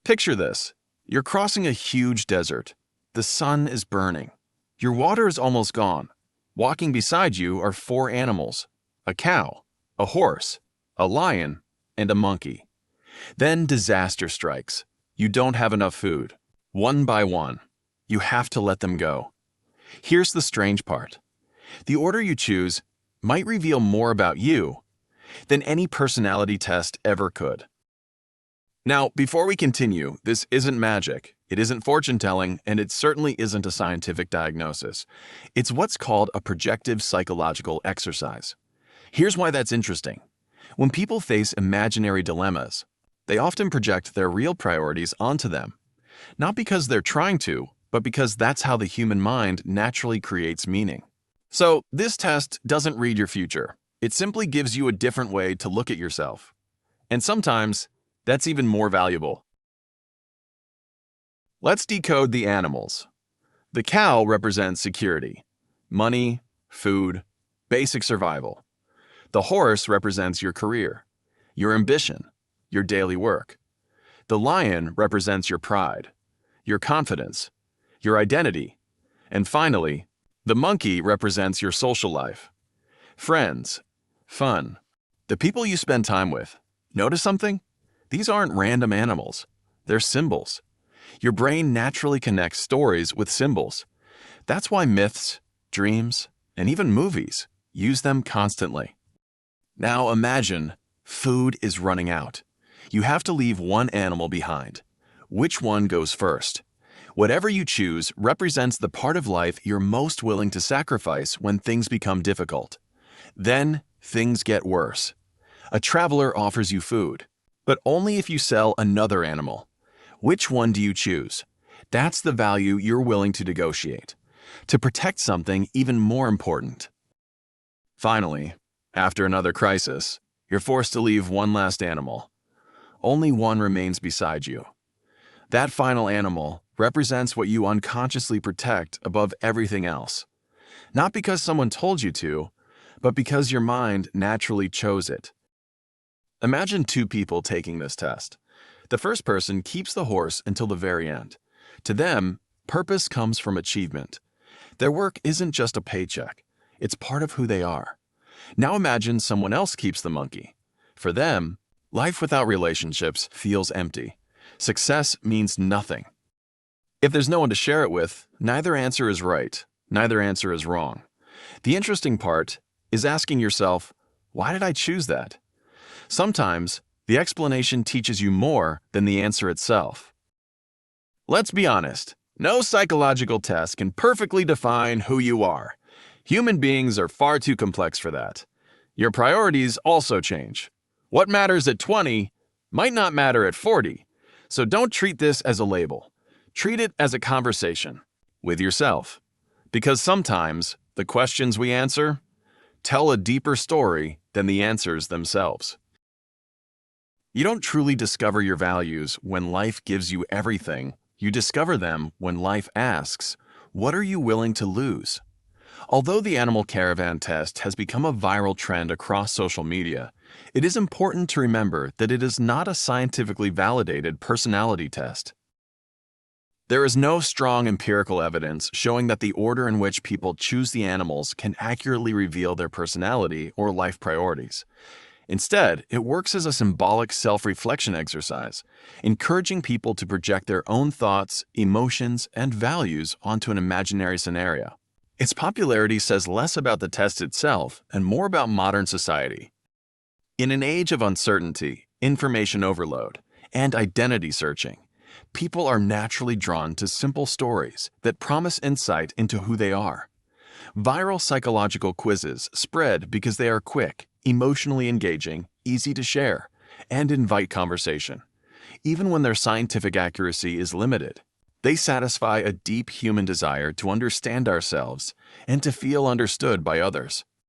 Picture this. You're crossing a huge desert. The sun is burning. Your water is almost gone. Walking beside you are 4 animals: a cow, a horse, a lion, and a monkey. Then disaster strikes. You don't have enough food. One by one, you have to let them go. Here's the strange part. The order you choose might reveal more about you than any personality test ever could. Now, before we continue, this isn't magic, it isn't fortune-telling, and it certainly isn't a scientific diagnosis. It's what's called a projective psychological exercise. Here's why that's interesting. When people face imaginary dilemmas, they often project their real priorities onto them. Not because they're trying to, but because that's how the human mind naturally creates meaning. So, this test doesn't read your future. It simply gives you a different way to look at yourself. And sometimes, that's even more valuable. Let's decode the animals. The cow represents security, money, food, basic survival. The horse represents your career, your ambition, your daily work. The lion represents your pride, your confidence, your identity. And finally, the monkey represents your social life. Friends, fun, the people you spend time with. Notice something? These aren't random animals. They're symbols. Your brain naturally connects stories with symbols. That's why myths, dreams, and even movies use them constantly. Now imagine food is running out. You have to leave one animal behind. Which one goes first? Whatever you choose represents the part of life you're most willing to sacrifice when things become difficult. Then things get worse. A traveler offers you food, but only if you sell another animal. Which one do you choose? That's the value you're willing to negotiate, to protect something even more important. Finally, after another crisis, you're forced to leave one last animal. Only one remains beside you. That final animal represents what you unconsciously protect above everything else. Not because someone told you to, but because your mind naturally chose it. Imagine 2 people taking this test. The first person keeps the horse until the very end. To them, purpose comes from achievement. Their work isn't just a paycheck. It's part of who they are. Now imagine someone else keeps the monkey. For them, life without relationships feels empty. Success means nothing. If there's no one to share it with, neither answer is right, neither answer is wrong. The interesting part is asking yourself, why did I choose that? Sometimes, the explanation teaches you more than the answer itself. Let's be honest, no psychological test can perfectly define who you are. Human beings are far too complex for that. Your priorities also change. What matters at 20 might not matter at 40, so don't treat this as a label. Treat it as a conversation with yourself. Because sometimes, the questions we answer tell a deeper story than the answers themselves. You don't truly discover your values when life gives you everything. You discover them when life asks, what are you willing to lose? Although the Animal Caravan Test has become a viral trend across social media, it is important to remember that it is not a scientifically validated personality test. There is no strong empirical evidence showing that the order in which people choose the animals can accurately reveal their personality or life priorities. Instead, it works as a symbolic self-reflection exercise, encouraging people to project their own thoughts, emotions, and values onto an imaginary scenario. Its popularity says less about the test itself and more about modern society. In an age of uncertainty, information overload, and identity searching, people are naturally drawn to simple stories that promise insight into who they are. Viral psychological quizzes spread because they are quick, emotionally engaging, easy to share, and invite conversation. Even when their scientific accuracy is limited, they satisfy a deep human desire to understand ourselves and to feel understood by others.